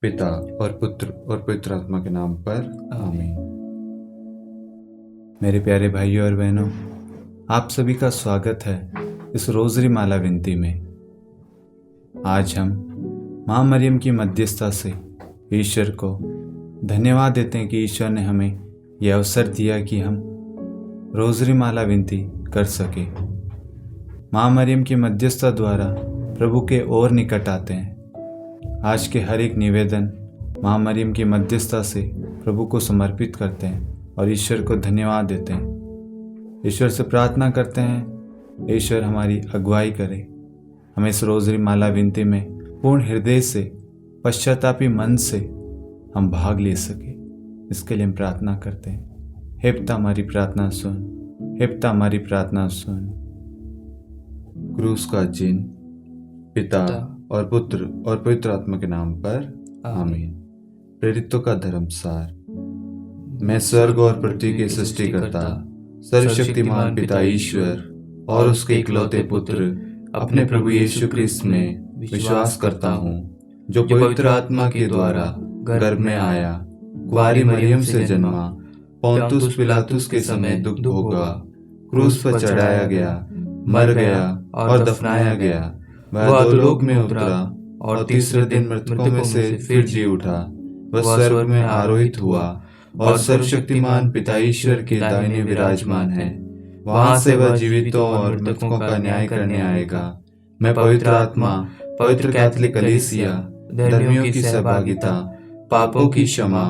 पिता और पुत्र और पवित्र आत्मा के नाम पर आमीन। मेरे प्यारे भाइयों और बहनों, आप सभी का स्वागत है इस रोजरी माला विनती में। आज हम माँ मरियम की मध्यस्थता से ईश्वर को धन्यवाद देते हैं कि ईश्वर ने हमें यह अवसर दिया कि हम रोजरी माला विनती कर सके। माँ मरियम की मध्यस्थता द्वारा प्रभु के और निकट आते हैं। आज के हर एक निवेदन माँ मरियम की मध्यस्थता से प्रभु को समर्पित करते हैं और ईश्वर को धन्यवाद देते हैं। ईश्वर से प्रार्थना करते हैं, ईश्वर हमारी अगुवाई करे, हमें इस रोजरी माला विनती में पूर्ण हृदय से, पश्चातापी मन से हम भाग ले सके। इसके लिए हम प्रार्थना करते हैं। हे पिता हमारी प्रार्थना सुन, हे पिता हमारी प्रार्थना सुन। क्रूस का चिन्ह पिता और पुत्र और पवित्र आत्मा के नाम पर आमीन। प्रेरितों का धर्मसार। मैं स्वर्ग और पृथ्वी के सृष्टिकर्ता सर्वशक्तिमान पिता ईश्वर और उसके इकलौते पुत्र अपने प्रभु यीशु क्रिस्त में विश्वास करता हूँ, जो पवित्र आत्मा के द्वारा गर्भ में आया, कुंवारी मरियम से जन्मा, पोंतुस पिलातुस के समय दुख भोगा, क्रूस पर चढ़ाया गया, मर गया और दफनाया गया। वह अधोलोक में उतरा और तीसरे दिन मृतकों में से फिर जी उठा। वह स्वर्ग में आरोहित हुआ और सर्वशक्तिमान पिता ईश्वर के दाहिने विराजमान है। वहां से वह जीवितों और मृतकों का न्याय करने आएगा। मैं पवित्र आत्मा, पवित्र कैथोलिक कलीसिया, धर्मियों की सहभागिता, पापों की क्षमा,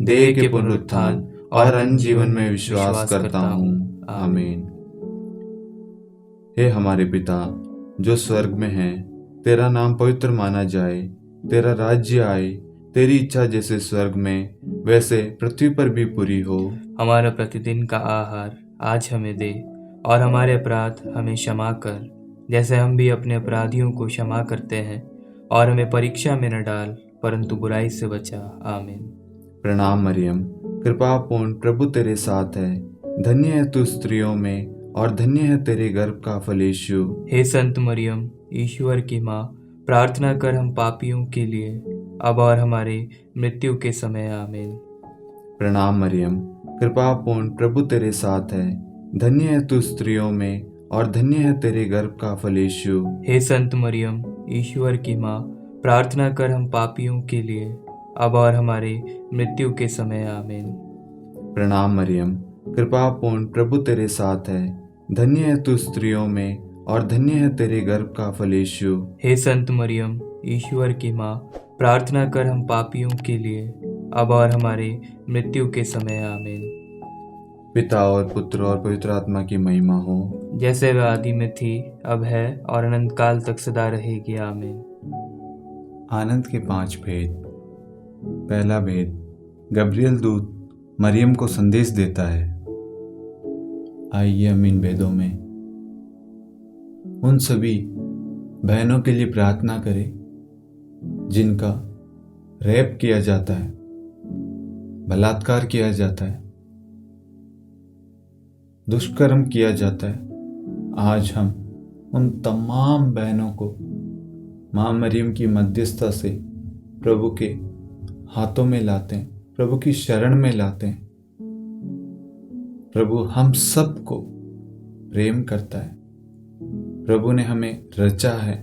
देह के पुनरुत्थान और अन्य जीवन में विश्वास करता हूँ। आमीन। हे हमारे पिता जो स्वर्ग में है, तेरा नाम पवित्र माना जाए, तेरा राज्य आए, तेरी इच्छा जैसे स्वर्ग में वैसे पृथ्वी पर भी पूरी हो। हमारा प्रतिदिन का आहार आज हमें दे और हमारे अपराध हमें क्षमा कर, जैसे हम भी अपने अपराधियों को क्षमा करते हैं, और हमें परीक्षा में न डाल परंतु बुराई से बचा। आमीन। प्रणाम मरियम, कृपा पूर्ण प्रभु तेरे साथ है। धन्य है तू स्त्रियों में और धन्य है तेरे गर्भ का फल यीशु। हे संत मरियम, ईश्वर की माँ, प्रार्थना कर हम पापियों के लिए अब और हमारे मृत्यु के समय। आमीन। प्रणाम मरियम, कृपा पूर्ण प्रभु तेरे साथ है। धन्य है तू स्त्रियों में और धन्य है तेरे गर्भ का फल यीशु। हे संत मरियम, ईश्वर की माँ, प्रार्थना कर हम पापियों के लिए अब और हमारे मृत्यु के समय। आमीन। प्रणाम मरियम, कृपा पूर्ण प्रभु तेरे साथ है। धन्य है तू स्त्रियों में और धन्य है तेरे गर्भ का फल यीशु। हे संत मरियम, ईश्वर की माँ, प्रार्थना कर हम पापियों के लिए अब और हमारे मृत्यु के समय। आमीन। पिता और पुत्र और पवित्र आत्मा की महिमा हो, जैसे वह आदि में थी, अब है और अनंत काल तक सदा रहेगी। आमीन। आनंद के 5 भेद। पहला भेद, गब्रियल दूत मरियम को संदेश देता है। आइए हम इन भेदों में उन सभी बहनों के लिए प्रार्थना करें जिनका रेप किया जाता है, बलात्कार किया जाता है, दुष्कर्म किया जाता है। आज हम उन तमाम बहनों को माँ मरियम की मध्यस्थता से प्रभु के हाथों में लाते हैं, प्रभु की शरण में लाते हैं। प्रभु हम सबको प्रेम करता है। प्रभु ने हमें रचा है।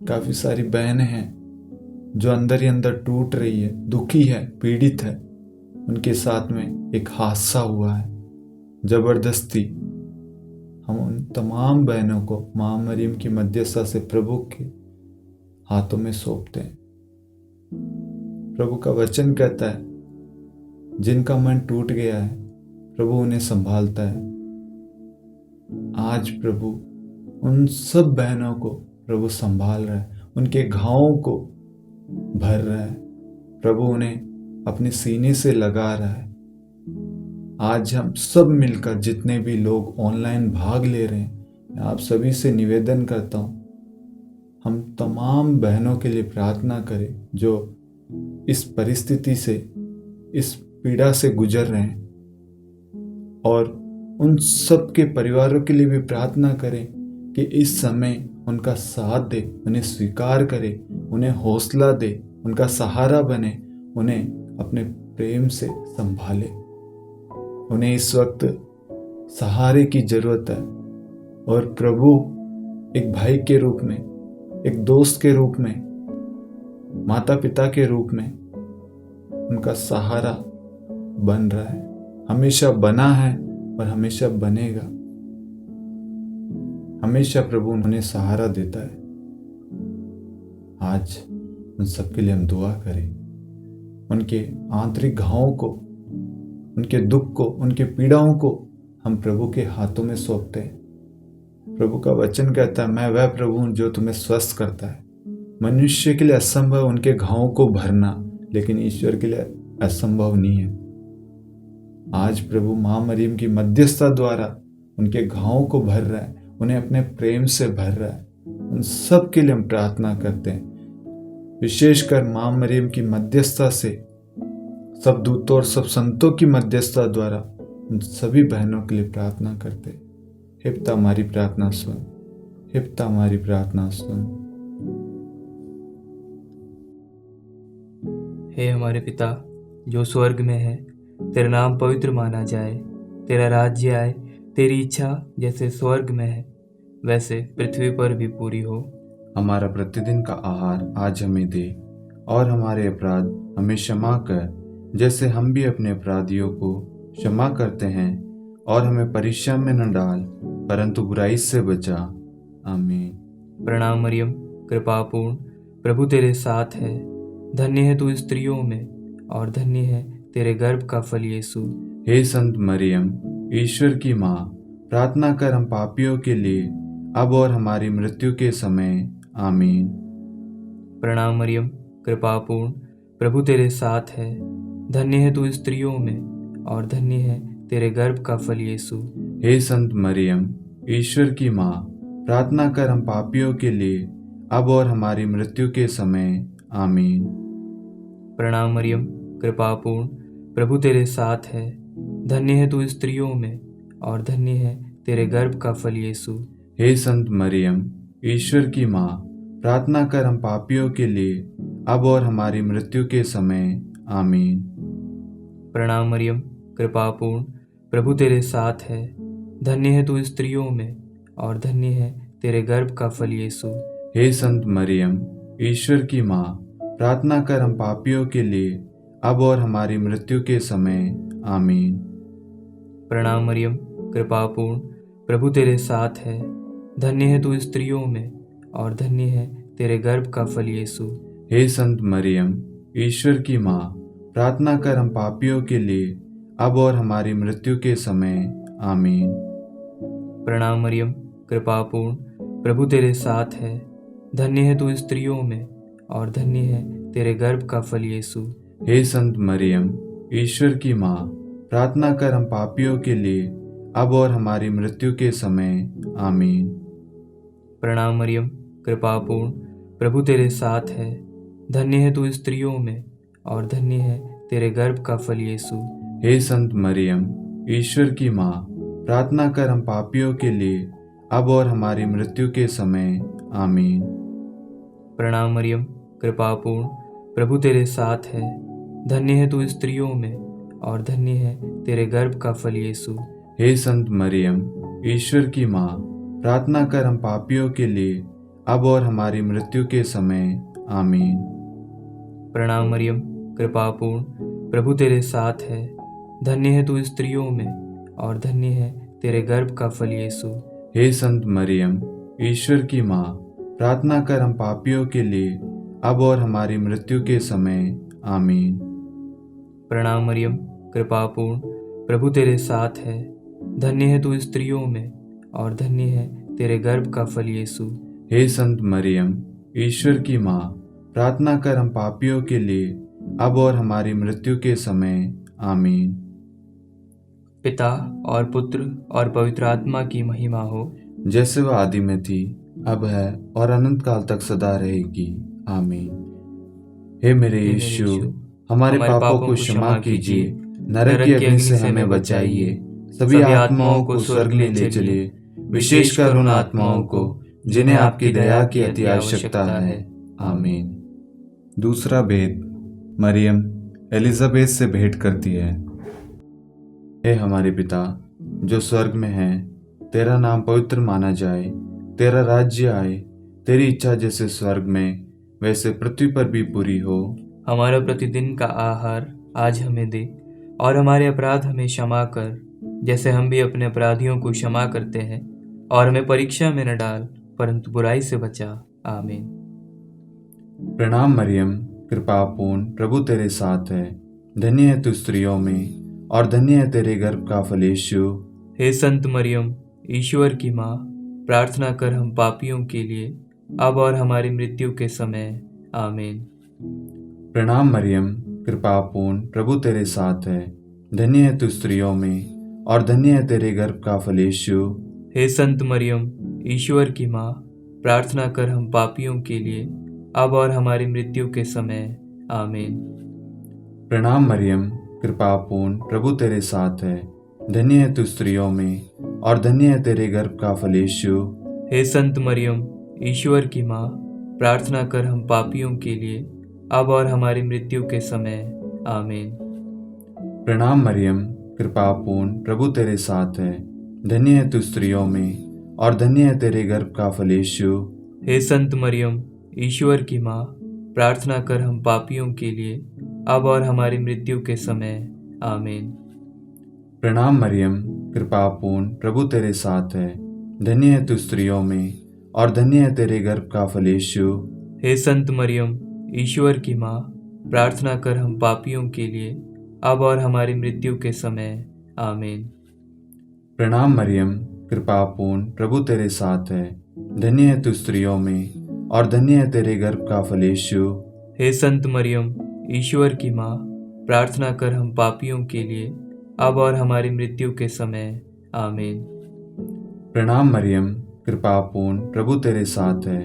काफी सारी बहनें हैं जो अंदर ही अंदर टूट रही है, दुखी है, पीड़ित है। उनके साथ में एक हादसा हुआ है। जबरदस्ती हम उन तमाम बहनों को माँ मरियम की मध्यस्थता से प्रभु के हाथों में सौंपते हैं। प्रभु का वचन कहता है, जिनका मन टूट गया है प्रभु उन्हें संभालता है। आज प्रभु उन सब बहनों को प्रभु संभाल रहा है, उनके घावों को भर रहा है। प्रभु उन्हें अपने सीने से लगा रहा है। आज हम सब मिलकर, जितने भी लोग ऑनलाइन भाग ले रहे हैं, मैं आप सभी से निवेदन करता हूं, हम तमाम बहनों के लिए प्रार्थना करें जो इस परिस्थिति से, इस पीड़ा से गुजर रहे हैं, और उन सब के परिवारों के लिए भी प्रार्थना करें कि इस समय उनका साथ दे, उन्हें स्वीकार करे, उन्हें हौसला दे, उनका सहारा बने, उन्हें अपने प्रेम से संभाले। उन्हें इस वक्त सहारे की जरूरत है और प्रभु एक भाई के रूप में, एक दोस्त के रूप में, माता पिता के रूप में उनका सहारा बन रहा है, हमेशा बना है और हमेशा बनेगा। हमेशा प्रभु उन्हें सहारा देता है। आज उन सबके लिए हम दुआ करें, उनके आंतरिक घावों को, उनके दुख को, उनके पीड़ाओं को हम प्रभु के हाथों में सौंपते हैं। प्रभु का वचन कहता है, मैं वह प्रभु हूं जो तुम्हें स्वस्थ करता है। मनुष्य के लिए असंभव उनके घावों को भरना, लेकिन ईश्वर के लिए असंभव नहीं है। आज प्रभु मां मरियम की मध्यस्थता द्वारा उनके घावों को भर रहा है, उन्हें अपने प्रेम से भर रहा है। उन सब के लिए हम प्रार्थना करते हैं, विशेषकर मां मरियम की मध्यस्थता से, सब दूतों और सब संतों की मध्यस्थता द्वारा उन सभी बहनों के लिए प्रार्थना करते हैं। हे पिता हमारी प्रार्थना सुन, हे पिता हमारी प्रार्थना सुन। हे हमारे पिता जो स्वर्ग में है, तेरा नाम पवित्र माना जाए, तेरा राज्य आए, तेरी इच्छा जैसे स्वर्ग में है वैसे पृथ्वी पर भी पूरी हो। हमारा प्रतिदिन का आहार आज हमें दे, और हमारे अपराध हमें क्षमा कर, जैसे हम भी अपने अपराधियों को क्षमा करते हैं, और हमें परीक्षा में न डाल, परंतु बुराई से बचा। आमीन। प्रणाम मरियम, कृपापूर्ण, प्रभु तेरे साथ है, धन्य है तू स्त्रियों में, और धन्य है तेरे गर्भ का फल यीशु। हे संत मरियम, ईश्वर की माँ, प्रार्थना कर हम पापियों के लिए, अब और हमारी मृत्यु के समय। आमीन। प्रणाम मरियम, कृपापूर्ण, प्रभु तेरे साथ है, धन्य है तू स्त्रियों में, और धन्य है तेरे गर्भ का फल यीशु। हे संत मरियम, ईश्वर की माँ, प्रार्थना कर हम पापियों के लिए, अब और हमारी मृत्यु के समय। आमीन। प्रणाम मरियम, कृपापूर्ण, प्रभु तेरे साथ है, धन्य है तू स्त्रियों में, और धन्य है तेरे गर्भ का फल यीशु। हे संत मरियम, ईश्वर की माँ, प्रार्थना कर हम पापियों के लिए, अब और हमारी मृत्यु के समय। आमीन। प्रणाम मरियम, कृपापूर्ण, प्रभु तेरे साथ है, धन्य है तू स्त्रियों में, और धन्य है तेरे गर्भ का फल यीशु। हे संत मरियम, ईश्वर की माँ, प्रार्थना कर हम पापियों के लिए, अब और हमारी मृत्यु के समय। आमीन। प्रणाम मरियम, कृपापूर्ण, प्रभु तेरे साथ है, धन्य है तू स्त्रियों में, और धन्य है तेरे गर्भ का फल यीशु। हे संत मरियम, ईश्वर की माँ, प्रार्थना कर हम पापियों के लिए, अब और हमारी मृत्यु के समय। आमीन। प्रणाम मरियम, कृपापूर्ण, प्रभु तेरे साथ है, धन्य है तू स्त्रियों में, और धन्य है तेरे गर्भ का फल यीशु। हे संत मरियम, ईश्वर की माँ, प्रार्थना कर हम पापियों के लिए, अब और हमारी मृत्यु के समय। आमीन। प्रणाम मरियम, कृपापूर्ण, प्रभु तेरे साथ है, धन्य है तू स्त्रियों में, और धन्य है तेरे गर्भ का फल यीशु। हे संत मरियम, ईश्वर की माँ, प्रार्थना कर हम पापियों के लिए, अब और हमारी मृत्यु के समय। आमीन। प्रणाम मरियम, कृपापूर्ण, प्रभु तेरे साथ है, धन्य है तू स्त्रियों में, और धन्य है तेरे गर्भ का फल यीशु। हे संत मरियम, ईश्वर की माँ, प्रार्थना कर हम पापियों के लिए, अब और हमारी मृत्यु के समय। आमीन। प्रणाम मरियम, कृपापूर्ण, प्रभु तेरे साथ है, धन्य है तू स्त्रियों में, और धन्य है तेरे गर्भ का फल यीशु। हे संत मरियम, ईश्वर की माँ, प्रार्थना कर हम पापियों के लिए, अब और हमारी मृत्यु के समय। आमीन। प्रणाम मरियम, कृपापूर्ण, प्रभु तेरे साथ है, धन्य है तू स्त्रियों में, और धन्य है तेरे गर्भ का फल यीशु। हे संत मरियम, ईश्वर की माँ, प्रार्थना कर हम पापियों के लिए, अब और हमारी मृत्यु के समय। आमीन। पिता और पुत्र और पवित्र आत्मा की महिमा हो, जैसे वह आदि में थी, अब है, और अनंत काल तक सदा रहेगी। आमीन। हे मेरे यीशु, हमारे पापों को क्षमा कीजिए, नरक की अग्नि से हमें बचाइए, सभी आत्माओं को स्वर्ग में ले चलिए, विशेषकर उन आत्माओं को जिन्हें आपकी दया की अति आवश्यकता है। आमीन। दूसरा भेद, मरियम एलिजाबेथ से भेंट करती है। हे हमारे पिता जो स्वर्ग में है, तेरा नाम पवित्र माना जाए, तेरा राज्य आए, तेरी इच्छा जैसे स्वर्ग में वैसे पृथ्वी पर भी पूरी हो। हमारा प्रतिदिन का आहार आज हमें दे, और हमारे अपराध हमें क्षमा कर, जैसे हम भी अपने अपराधियों को क्षमा करते हैं, और हमें परीक्षा में न डाल, परंतु बुराई से बचा। आमीन। प्रणाम मरियम, कृपापूर्ण, प्रभु तेरे साथ है। धन्य है तू स्त्रियों में, और धन्य है तेरे गर्भ का फल यीशु। हे संत मरियम, ईश्वर की माँ, प्रार्थना कर हम पापियों के लिए, अब और हमारी मृत्यु के समय। आमीन। प्रणाम मरियम, कृपापूर्ण, प्रभु तेरे साथ है। धन्य है तू स्त्रियों में, और धन्य है तेरे गर्भ का फल यीशु। हे संत मरियम, ईश्वर की माँ, प्रार्थना कर हम पापियों के लिए, अब और हमारी मृत्यु के समय। आमीन। प्रणाम मरियम, कृपापूर्ण, प्रभु तेरे साथ है। धन्य है तू स्त्रियों में, और धन्य है तेरे गर्भ का फल यीशु। हे संत मरियम, ईश्वर की माँ, प्रार्थना कर हम पापियों के लिए, अब और हमारी मृत्यु के समय। आमीन। प्रणाम मरियम, कृपापूर्ण, प्रभु तेरे साथ है। धन्य है तू स्त्रियों में, और धन्य है तेरे गर्भ का फल यीशु। हे संत मरियम, ईश्वर की माँ, प्रार्थना कर हम पापियों के लिए, अब और हमारी मृत्यु के समय। आमीन। प्रणाम मरियम, कृपापूर्ण, प्रभु तेरे साथ है। धन्य है तू स्त्रियों में, और धन्य है तेरे गर्भ का फल यीशु। हे संत मरियम, ईश्वर की माँ, प्रार्थना कर हम पापियों के लिए, अब और हमारी मृत्यु के समय। आमीन। प्रणाम मरियम, कृपापूर्ण, प्रभु तेरे साथ है। धन्य है तू स्त्रियों में, और धन्य है तेरे गर्भ का फल यीशु। हे संत मरियम, ईश्वर की माँ, प्रार्थना कर हम पापियों के लिए, अब और हमारी मृत्यु के समय। आमीन। प्रणाम मरियम, कृपापूर्ण, प्रभु तेरे साथ है।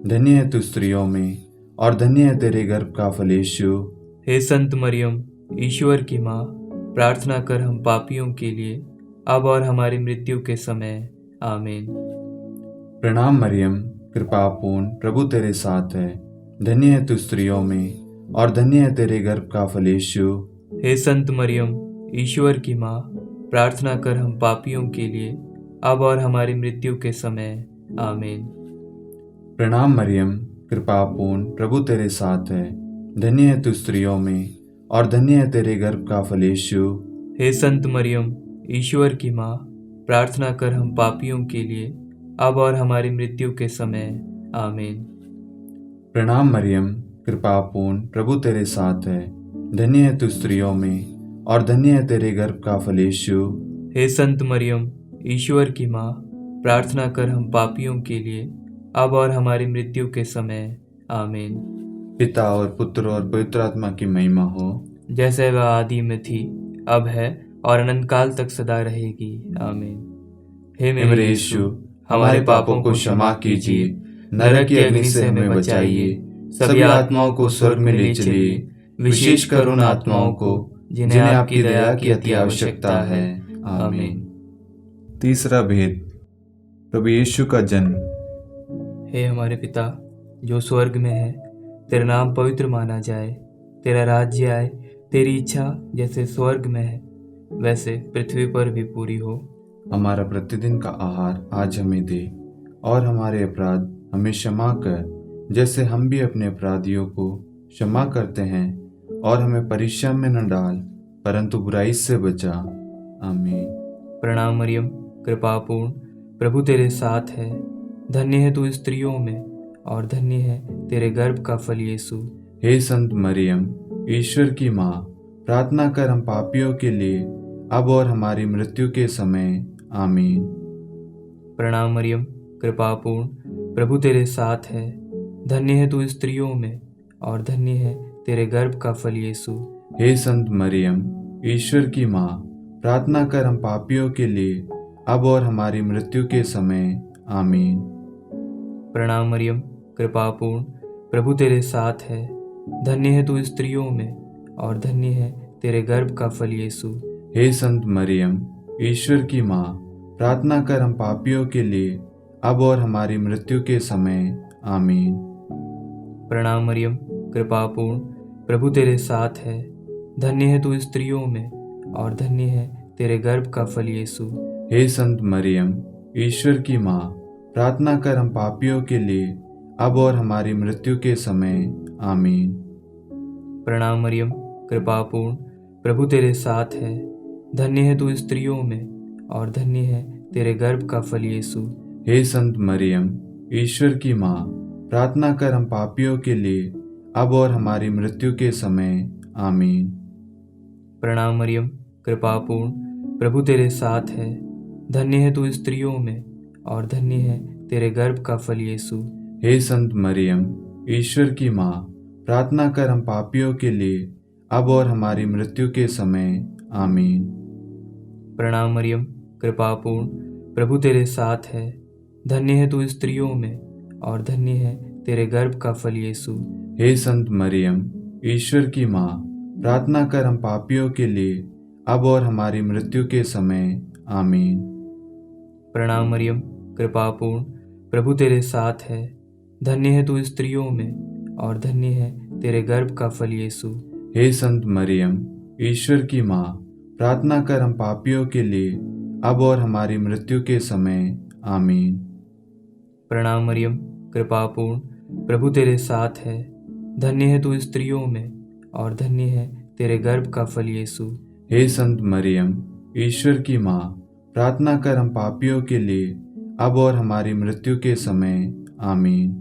धन्य है तू स्त्रियों में, और धन्य है तेरे गर्भ का फल यीशु। हे संत मरियम, ईश्वर की माँ, प्रार्थना कर हम पापियों के लिए, अब और हमारी मृत्यु के समय। आमीन। प्रणाम मरियम, कृपापूर्ण, प्रभु तेरे साथ है। धन्य है तू स्त्रियों में, और धन्य है तेरे गर्भ का फल यीशु। हे संत मरियम, ईश्वर की माँ, प्रार्थना कर हम पापियों के लिए, अब और हमारी मृत्यु के समय। आमीन। प्रणाम मरियम, कृपापूर्ण, प्रभु तेरे साथ है। धन्य है तू स्त्रियों में, और धन्य है तेरे गर्भ का फल यीशु। हे संत मरियम, ईश्वर की माँ, प्रार्थना कर हम पापियों के लिए, अब और हमारी मृत्यु के समय। आमीन। प्रणाम मरियम, कृपापूर्ण, प्रभु तेरे साथ है। धन्य है तू स्त्रियों में, और धन्य है तेरे गर्भ का फल यीशु। हे संत मरियम, ईश्वर की माँ, प्रार्थना कर हम पापियों के लिए, अब और हमारी मृत्यु के समय। आमीन। पिता और पुत्र और पवित्र आत्मा की महिमा हो, जैसे वह आदि में थी, अब है, और अनंत काल तक सदा रहेगी। आमीन। हे मेरे यीशु, हमारे पापों को क्षमा कीजिए, नरक की अग्नि से हमें बचाइए, सभी आत्माओं को स्वर्ग में ले चलिए, विशेषकर उन आत्माओं को जिन्हें आपकी दया की अति आवश्यकता है। आमीन। तीसरा भेद, प्रभु यीशु का जन्म। हे हमारे पिता जो स्वर्ग में है, तेरा नाम पवित्र माना जाए, तेरा राज्य आए, तेरी इच्छा जैसे स्वर्ग में है वैसे पृथ्वी पर भी पूरी हो। हमारा प्रतिदिन का आहार आज हमें दे, और हमारे अपराध हमें क्षमा कर, जैसे हम भी अपने अपराधियों को क्षमा करते हैं, और हमें परीक्षा में न डाल, परंतु बुराई से बचा। आमीन। प्रणाम मरियम, कृपापूर्ण, प्रभु तेरे साथ है। धन्य है तू स्त्रियों में, और धन्य है तेरे गर्भ का फल यीशु। हे संत मरियम, ईश्वर की माँ, प्रार्थना कर हम पापियों के लिए, अब और हमारी मृत्यु के समय। आमीन। प्रणाम मरियम, कृपापूर्ण, प्रभु तेरे साथ है। धन्य है तू स्त्रियों में, और धन्य है तेरे गर्भ का फल यीशु। हे संत मरियम, ईश्वर की माँ, प्रार्थना कर हम पापियों के लिए, अब और हमारी मृत्यु के समय। आमीन। प्रणाम मरियम, कृपापूर्ण, प्रभु तेरे साथ है। धन्य है तू स्त्रियों में, और धन्य है तेरे गर्भ का फल यीशु। हे संत मरियम, ईश्वर की माँ, प्रार्थना कर हम पापियों के लिए, अब और हमारी मृत्यु के समय। आमीन। प्रणाम मरियम, कृपापूर्ण, प्रभु तेरे साथ है। धन्य है तू स्त्रियों में, और धन्य है तेरे गर्भ का फल यीशु। हे संत मरियम, ईश्वर की माँ, प्रार्थना कर हम पापियों के लिए, अब और हमारी मृत्यु के समय। आमीन। प्रणाम मरियम, कृपापूर्ण, प्रभु तेरे साथ है। धन्य है तू स्त्रियों में, और धन्य है तेरे गर्भ का फल यीशु। हे संत मरियम, ईश्वर की माँ, प्रार्थना कर हम पापियों के लिए, अब और हमारी मृत्यु के समय। आमीन। प्रणाम मरियम, कृपापूर्ण, प्रभु तेरे साथ है। धन्य है तू स्त्रियों में, और धन्य है तेरे गर्भ का फल यीशु। हे संत मरियम, ईश्वर की माँ, प्रार्थना कर हम पापियों के लिए, अब और हमारी मृत्यु के समय। आमीन। प्रणाम मरियम, कृपापूर्ण, प्रभु तेरे साथ है। धन्य है तू स्त्रियों में, और धन्य है तेरे गर्भ का फल यीशु। हे संत मरियम, ईश्वर की माँ, प्रार्थना कर हम पापियों के लिए, अब और हमारी मृत्यु के समय। आमीन। प्रणाम मरियम, कृपापूर्ण, प्रभु तेरे साथ है। धन्य है तू स्त्रियों में, और धन्य है तेरे गर्भ का फल यीशु। हे संत मरियम, ईश्वर की माँ, प्रार्थना कर हम पापियों के लिए, अब और हमारी मृत्यु के समय। आमीन। प्रणाम मरियम, कृपापूर्ण, प्रभु तेरे साथ है। धन्य है तू स्त्रियों में, और धन्य है तेरे गर्भ का फल यीशु। हे संत मरियम, ईश्वर की माँ, प्रार्थना कर हम पापियों के लिए, अब और हमारी मृत्यु के समय। आमीन।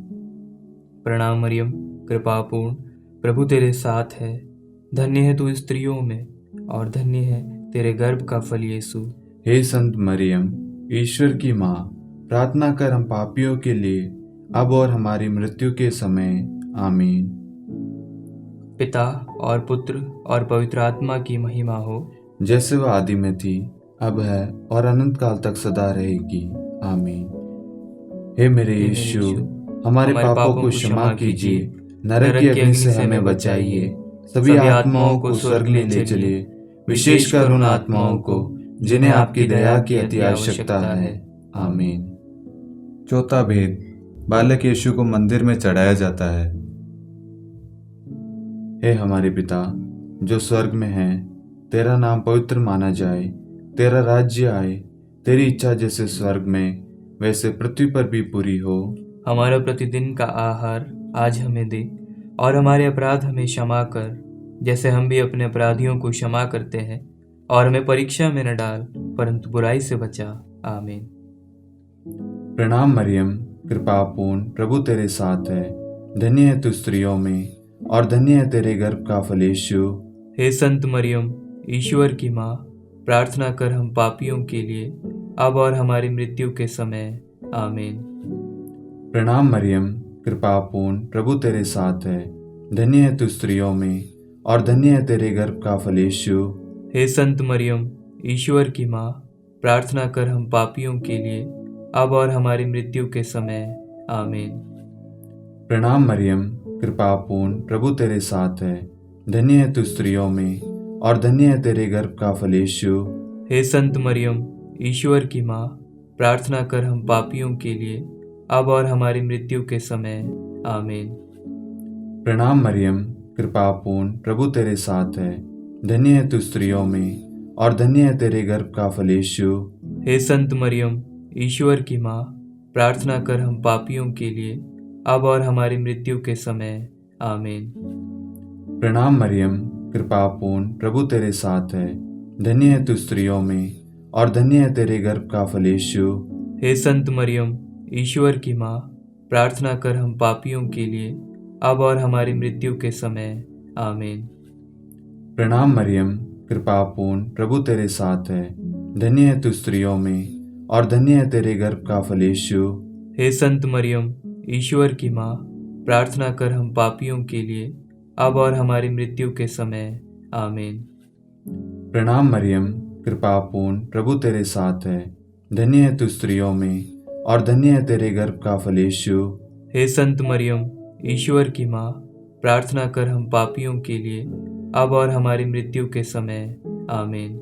प्रणाम मरियम, कृपापूर्ण, प्रभु तेरे साथ है। धन्य है तू स्त्रियों में, और धन्य है तेरे गर्भ का फल यीशु। हे संत मरियम, ईश्वर की माँ, प्रार्थना कर हम पापियों के लिए, अब और हमारी मृत्यु के समय। आमीन। पिता और पुत्र और पवित्र आत्मा की महिमा हो, जैसे वह आदि में थी, अब है और अनंत काल तक सदा रहेगी। आमीन। हे मेरे यीशु, हमारे पापों को क्षमा कीजिए, नरक की अग्नि से हमें बचाइए, सभी आत्माओं को स्वर्ग में ले चलिए, विशेषकर उन आत्माओं को जिन्हें आपकी दया की अति आवश्यकता है। आमीन। चौथा भेद, बालक यीशु को मंदिर में चढ़ाया जाता है। हे हमारे पिता जो स्वर्ग में है, तेरा नाम पवित्र माना जाए, तेरा राज्य आए, तेरी इच्छा जैसे स्वर्ग में वैसे पृथ्वी पर भी पूरी हो। हमारा प्रतिदिन का आहार आज हमें दे, और हमारे अपराध हमें क्षमा कर, जैसे हम भी अपने अपराधियों को क्षमा करते हैं, और हमें परीक्षा में न डाल, परंतु बुराई से बचा। आमीन। प्रणाम मरियम, कृपापूर्ण, प्रभु तेरे साथ है। धन्य है तू स्त्रियों में, और धन्य है तेरे गर्भ का फल यीशु। हे संत मरियम, ईश्वर की माँ, प्रार्थना कर हम पापियों के लिए, अब और हमारी मृत्यु के समय। आमीन। प्रणाम मरियम, कृपापूर्ण, प्रभु तेरे साथ है। धन्य है तू स्त्रियों में, और धन्य है तेरे गर्भ का फल यीशु। हे संत मरियम, ईश्वर की माँ, प्रार्थना कर हम पापियों के लिए, अब और हमारी मृत्यु के समय। आमीन। प्रणाम मरियम, कृपापूर्ण, प्रभु तेरे साथ है। धन्य है तू स्त्रियों में, और धन्य है तेरे गर्भ का फल यीशु। हे संत मरियम, ईश्वर की माँ, प्रार्थना कर हम पापियों के लिए, अब और हमारी मृत्यु के समय। आमीन। प्रणाम मरियम, कृपापूर्ण, प्रभु तेरे साथ है। धन्य है तू स्त्रियों में, और धन्य है तेरे गर्भ का फल यीशु। हे संत मरियम, ईश्वर की माँ, प्रार्थना कर हम पापियों के लिए, अब और हमारी मृत्यु के समय। आमीन। प्रणाम मरियम, कृपापूर्ण, प्रभु तेरे साथ है। धन्य है तू स्त्रियों में, और धन्य है तेरे गर्भ का फल यीशु। हे संत मरियम, ईश्वर की माँ, प्रार्थना कर हम पापियों के लिए, अब और हमारी मृत्यु के समय। आमीन। प्रणाम मरियम, कृपापूर्ण, प्रभु तेरे साथ है। धन्य है तू स्त्रियों में, और धन्य है तेरे गर्भ का फल यीशु। हे संत मरियम, ईश्वर की माँ, प्रार्थना कर हम पापियों के लिए, अब और हमारी मृत्यु के समय। आमीन। प्रणाम मरियम, कृपापूर्ण, प्रभु तेरे साथ है। धन्य है तू स्त्रियों में, और धन्य है तेरे गर्भ का फल यीशु। हे संत मरियम, ईश्वर की माँ, प्रार्थना कर हम पापियों के लिए, अब और हमारी मृत्यु के समय। आमीन।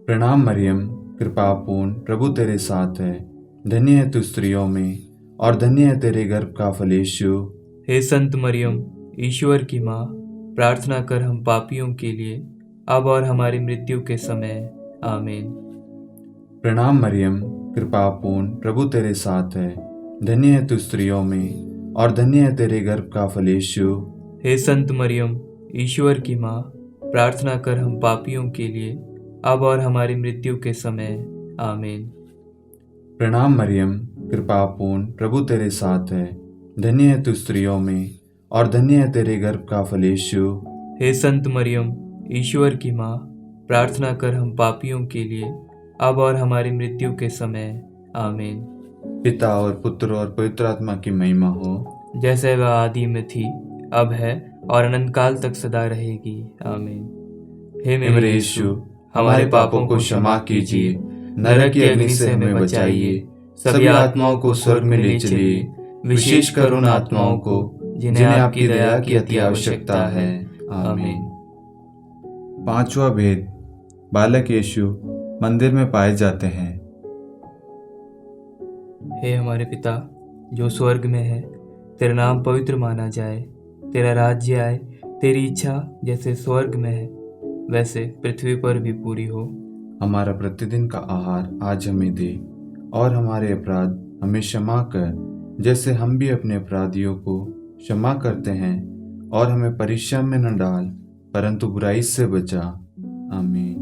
प्रणाम मरियम, कृपापूर्ण, प्रभु तेरे साथ है। धन्य है तू स्त्रियों में, और धन्य है तेरे गर्भ का फल यीशु। हे संत मरियम, ईश्वर की माँ, प्रार्थना कर हम पापियों के लिए, अब और हमारी मृत्यु के समय। आमीन। प्रणाम मरियम, कृपा पूर्ण, प्रभु तेरे साथ है। धन्य है तू स्त्रियों में और धन्य है तेरे गर्भ का फल यीशु। हे संत मरियम, ईश्वर की माँ, प्रार्थना कर हम पापियों के लिए, अब और हमारी मृत्यु के समय। आमीन। प्रणाम मरियम, कृपा पूर्ण, प्रभु तेरे साथ है। धन्य है तू स्त्रियों में और धन्य है तेरे गर्भ का फल यीशु। हे संत मरियम, ईश्वर की माँ, प्रार्थना कर हम पापियों के लिए, अब और हमारी मृत्यु के समय। आमीन। पिता और पुत्र और पवित्र आत्मा की महिमा हो, जैसे वह आदि में थी, अब है और अनंत काल तक सदा रहेगी। आमीन। हे मेरे यीशु, हमारे पापों को क्षमा कीजिए, नरक की अग्नि से हमें बचाइए, सभी आत्माओं को स्वर्ग में ले चलिए, विशेषकर उन आत्माओं को जिन्हें आपकी दया की अति आवश्यकता है। आमीन। पांचवा भेद, बालक यीशु मंदिर में पाए जाते हैं। हे हमारे पिता जो स्वर्ग में है, तेरा नाम पवित्र माना जाए, तेरा राज्य आए, तेरी इच्छा जैसे स्वर्ग में है वैसे पृथ्वी पर भी पूरी हो। हमारा प्रतिदिन का आहार आज हमें दे, और हमारे अपराध हमें क्षमा कर, जैसे हम भी अपने अपराधियों को क्षमा करते हैं, और हमें परीक्षा में न डाल, परंतु बुराई से बचा। आमीन।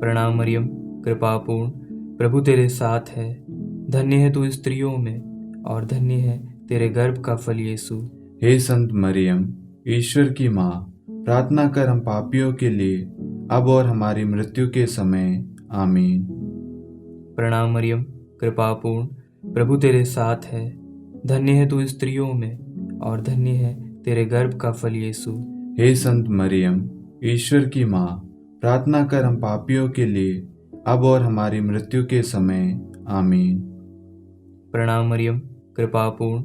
प्रणाम मरियम, कृपा पूर्ण, प्रभु तेरे साथ है। धन्य है तू स्त्रियों में और धन्य है तेरे गर्भ का फल यीशु। हे संत मरियम, ईश्वर की माँ, प्रार्थना कर हम पापियों के लिए, अब और हमारी मृत्यु के समय। आमीन। प्रणाम मरियम, कृपा पूर्ण, प्रभु तेरे साथ है। धन्य है तू स्त्रियों में और धन्य है तेरे गर्भ का फल यीशु। हे संत मरियम, ईश्वर की माँ, प्रार्थना कर हम पापियों के लिए, अब और हमारी मृत्यु के समय। आमीन। प्रणाम मरियम, कृपा पूर्ण,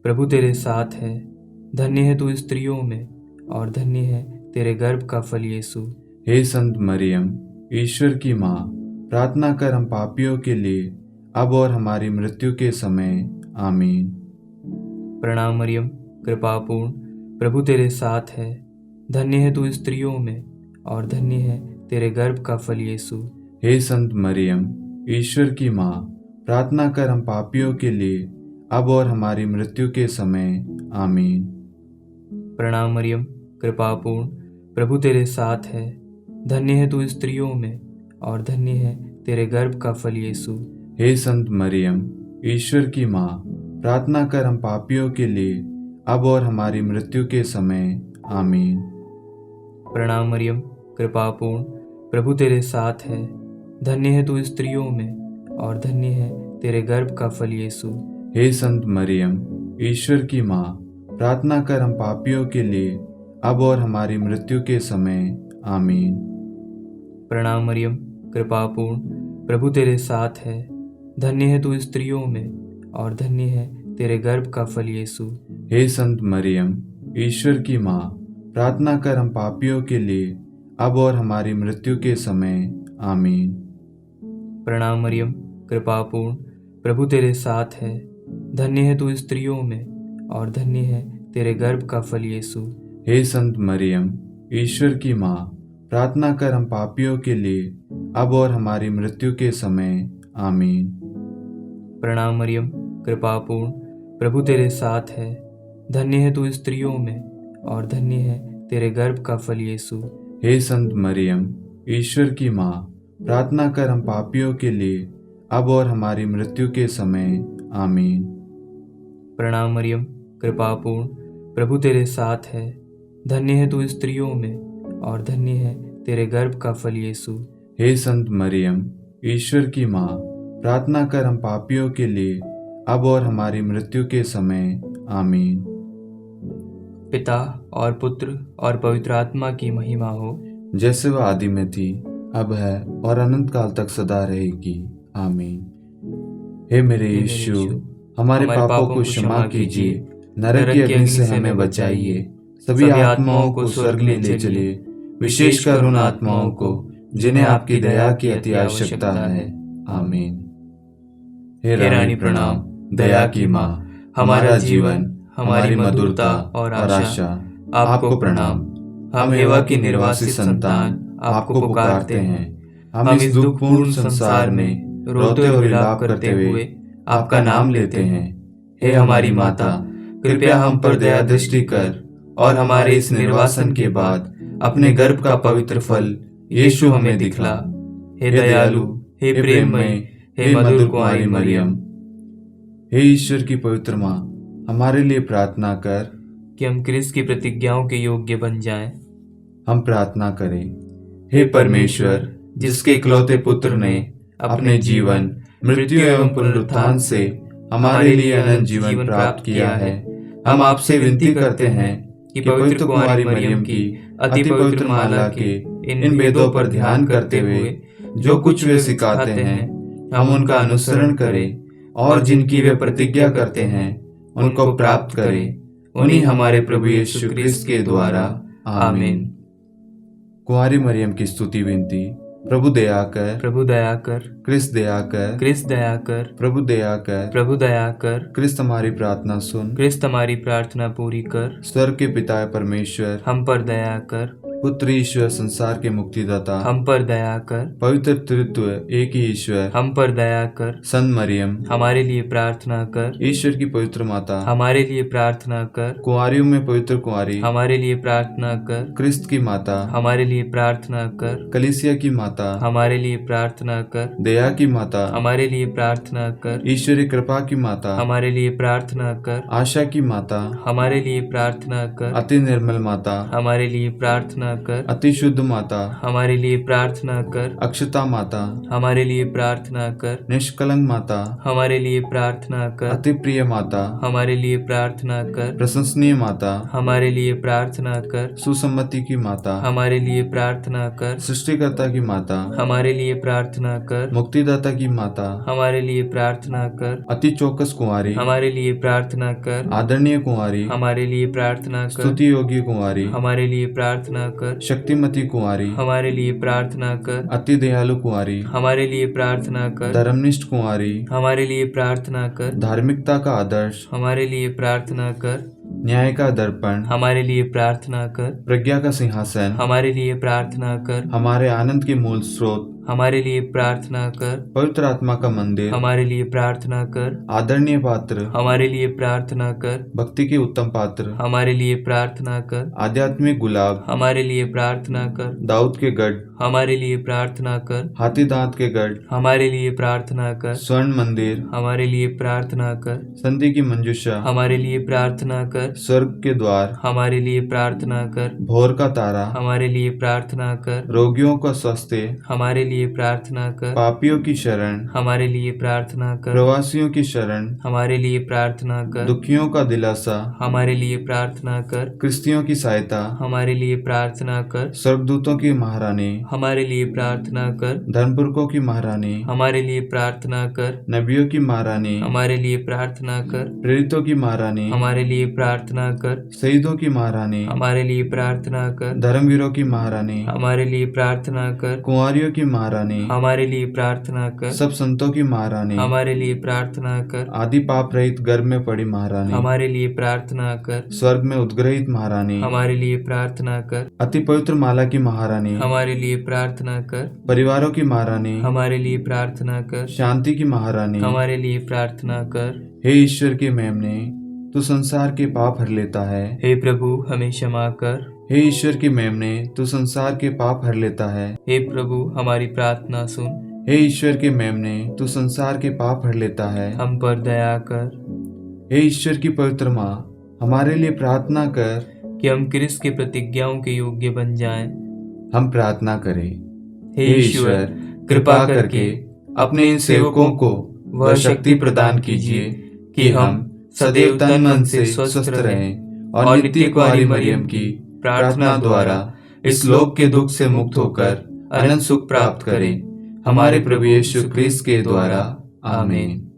प्रभु तेरे साथ है। धन्य है तू स्त्रियों में और धन्य है तेरे गर्भ का फल यीशु। हे संत मरियम, ईश्वर की माँ, प्रार्थना कर हम पापियों के लिए, अब और हमारी मृत्यु के समय। आमीन। प्रणाम मरियम, कृपा पूर्ण, प्रभु तेरे साथ है। धन्य है तू स्त्रियों में और धन्य है तेरे गर्भ का फल यीशु। हे संत मरियम, ईश्वर की माँ, प्रार्थना कर हम पापियों के लिए, अब और हमारी मृत्यु के समय। आमीन। प्रणाम मरियम, कृपा पूर्ण, प्रभु तेरे साथ है। धन्य है तू स्त्रियों में और धन्य है तेरे गर्भ का फल यीशु। हे संत मरियम, ईश्वर की माँ, प्रार्थना कर हम पापियों के लिए, अब और हमारी मृत्यु के समय। आमीन। प्रणाम मरियम, कृपा पूर्ण, प्रभु तेरे साथ है। धन्य है तू स्त्रियों में और धन्य है तेरे गर्भ का फल यीशु। हे संत मरियम, ईश्वर की माँ, प्रार्थना कर हम पापियों के लिए, अब और हमारी मृत्यु के समय। आमीन। प्रणाम मरियम, कृपा पूर्ण, प्रभु तेरे साथ है। धन्य है तू स्त्रियों में और धन्य है तेरे गर्भ का फल यीशु। हे संत मरियम, ईश्वर की माँ, प्रार्थना कर हम पापियों के लिए, अब और हमारी मृत्यु के समय। आमीन। प्रणाम मरियम, कृपा पूर्ण, प्रभु तेरे साथ है। धन्य है तू स्त्रियों में और धन्य है तेरे गर्भ का फल यीशु। हे संत मरियम, ईश्वर की माँ, प्रार्थना कर हम पापियों के लिए, अब और हमारी मृत्यु के समय। आमीन। प्रणाम मरियम, कृपा पूर्ण, प्रभु तेरे साथ है। धन्य है तू स्त्रियों में और धन्य है तेरे गर्भ का फल यीशु। हे संत मरियम, ईश्वर की माँ, प्रार्थना कर हम पापियों के लिए, अब और हमारी मृत्यु के समय। आमीन। प्रणाम मरियम, कृपा पूर्ण, प्रभु तेरे साथ है। धन्य है तू स्त्रियों में और धन्य है तेरे गर्भ का फल यीशु। हे संत मरियम, ईश्वर की माँ, प्रार्थना कर हम पापियों के लिए, अब और हमारी मृत्यु के समय। आमीन। पिता और पुत्र और पवित्र आत्मा की महिमा हो, जैसे वह आदि में थी, अब है और अनंत काल तक सदा रहेगी। आमीन। हे मेरे यीशु, हमारे पापों को क्षमा कीजिए, नरक की अग्नि से हमें बचाइए, सभी आत्माओं को स्वर्ग में ले चलिए, विशेषकर उन आत्माओं को जिन्हें आपकी दया की अति आवश्यकता है। आमीन। हे रानी प्रणाम, दया की माँ, हमारा जीवन, हमारी मधुरता और आशा आपको प्रणाम। हम एवा की निर्वासित संतान आपको पुकारते हैं। हम इस दुखपूर्ण संसार में रोते और विलाप करते हुए आपका नाम लेते हैं। हे हमारी माता, कृपया हम पर दया दृष्टि कर और हमारे इस निर्वासन के बाद अपने गर्भ का पवित्र फल यीशु हमें दिखला। हे दयालु, हे प्रेममय, हे मधुर कुंवारी मरियम, हे ईश्वर की पवित्र माँ, हमारे लिए प्रार्थना कर कि हम क्रिस्त की प्रतिज्ञाओं के योग्य बन जाएं। हम प्रार्थना करें। हे परमेश्वर, जिसके इकलौते पुत्र ने अपने जीवन, मृत्यु एवं पुनरुत्थान से हमारे लिए अनंत जीवन प्राप्त किया है, हम आपसे विनती करते हैं कि पवित्र कुंवारी मरियम की अति पवित्र माला के इन वेदों पर ध्यान करते हुए जो कुछ वे सिखाते हैं, हम उनका अनुसरण करें और जिनकी वे प्रतिज्ञा करते हैं उनको प्राप्त करें। उन्हीं हमारे प्रभु यीशु क्रिस्त के द्वारा, आमीन। कुंवारी मरियम की स्तुति विनती। प्रभु दया कर, प्रभु दया कर, क्रिस्त दया कर, क्रिस्त दया कर, प्रभु दया कर, प्रभु दया कर, क्रिस्त हमारी प्रार्थना सुन, क्रिस्त हमारी प्रार्थना पूरी कर। स्वर्ग के पिता परमेश्वर, हम पर दया कर, पुत्र ईश्वर संसार के मुक्तिदाता, हम पर दया कर, पवित्र तृत्व एक ही ईश्वर, हम पर दया कर, संत मरियम, हमारे लिए प्रार्थना कर, ईश्वर की पवित्र माता, हमारे लिए प्रार्थना कर, कुंवारियों में पवित्र कुंवारी, हमारे लिए प्रार्थना कर, क्रिस्त की माता, हमारे लिए प्रार्थना कर, कलीसिया की माता, हमारे लिए प्रार्थना कर, दया की माता, हमारे लिए प्रार्थना कर, ईश्वरी कृपा की माता, हमारे लिए प्रार्थना कर, आशा की माता, हमारे लिए प्रार्थना कर, अति निर्मल माता, हमारे लिए प्रार्थना कर, अति शुद्ध माता, हमारे लिए प्रार्थना कर, अक्षता माता, हमारे लिए प्रार्थना कर, निष्कलंक माता, हमारे लिए प्रार्थना कर, अति प्रिय माता, हमारे लिए प्रार्थना कर, प्रशंसनीय माता, हमारे लिए प्रार्थना कर, सुसम्मति की माता, हमारे लिए प्रार्थना कर, सृष्टिकर्ता की माता, हमारे लिए प्रार्थना कर, मुक्तिदाता की माता, हमारे लिए प्रार्थना कर, अति चौकस कुंवारी, हमारे लिए प्रार्थना कर, आदरणीय कुंवारी, हमारे लिए प्रार्थना कर, स्तुति योग्य कुंवारी, हमारे लिए प्रार्थना कर, शक्तिमती कुंवारी, हमारे लिए प्रार्थना कर, अति दयालु कुंवारी, हमारे लिए प्रार्थना कर, धर्मनिष्ठ कुंवारी, हमारे लिए प्रार्थना कर, धार्मिकता का आदर्श, हमारे लिए प्रार्थना कर, न्याय का दर्पण, हमारे लिए प्रार्थना कर, प्रज्ञा का सिंहासन, हमारे लिए प्रार्थना कर, हमारे आनंद के मूल स्रोत, हमारे लिए प्रार्थना कर, पवित्र आत्मा का मंदिर, हमारे लिए प्रार्थना कर, आदरणीय पात्र, हमारे लिए प्रार्थना कर, भक्ति के उत्तम पात्र, हमारे लिए प्रार्थना कर, आध्यात्मिक गुलाब, हमारे लिए प्रार्थना कर, दाऊद के गढ़, हमारे लिए प्रार्थना कर, हाथी दांत के गढ़, हमारे लिए प्रार्थना कर, स्वर्ण मंदिर, हमारे लिए प्रार्थना कर, संधि की मंजूषा, हमारे लिए प्रार्थना कर, स्वर्ग के द्वार, हमारे लिए प्रार्थना कर, भोर का तारा, हमारे लिए प्रार्थना कर, रोगियों का स्वास्थ्य, हमारे लिए प्रार्थना कर, पापियों की शरण, हमारे लिए प्रार्थना कर, प्रवासियों की शरण, हमारे लिए प्रार्थना कर, दुखियों का दिलासा, हमारे लिए प्रार्थना कर, क्रिस्तियों की सहायता, हमारे लिए प्रार्थना कर, स्वर्गदूतों की महारानी, हमारे लिए प्रार्थना कर, धर्मपुरखों की महारानी, हमारे लिए प्रार्थना कर, नबियों की महारानी, हमारे लिए प्रार्थना कर, प्रेरितों की महारानी, हमारे लिए प्रार्थना कर, शहीदों की महारानी, हमारे लिए प्रार्थना कर, धर्मवीरों की महारानी, हमारे लिए प्रार्थना कर, कुंवारियों की महारानी, हमारे लिए प्रार्थना कर, सब संतों की महारानी, हमारे लिए प्रार्थना कर, आदि पाप रहित गर्भ में पड़ी महारानी, हमारे लिए प्रार्थना कर, स्वर्ग में उद्ग्रहित महारानी, हमारे लिए प्रार्थना कर, अति पवित्र माला की महारानी, हमारे लिए प्रार्थना कर, परिवारों की महारानी, हमारे लिए प्रार्थना कर, शांति की महारानी, हमारे लिए प्रार्थना कर। हे ईश्वर के मेमने, तू संसार के पाप हर लेता है। हे प्रभु हमें क्षमा कर। हे ईश्वर के मेमने, तू संसार के पाप हर लेता है। हे प्रभु हमारी प्रार्थना सुन। हे ईश्वर के मेमने, तू संसार के पाप हर लेता है। हम पर दया कर। हे ईश्वर की पवित्र माँ, हमारे लिए प्रार्थना कर कि हम क्रिस्त की प्रतिज्ञाओं के योग्य बन जाएं। हम प्रार्थना करें। हे ईश्वर, कृपा करके अपने इन सेवकों को वह शक्ति प्रदान कीजिए कि हम सदैव तन मन से स्वस्थ रहें और नित्य कुंवारी मरियम की प्रार्थना द्वारा इस लोक के दुख से मुक्त होकर अनंत सुख प्राप्त करें। हमारे प्रभु यीशु क्रिस्त के द्वारा, आमीन।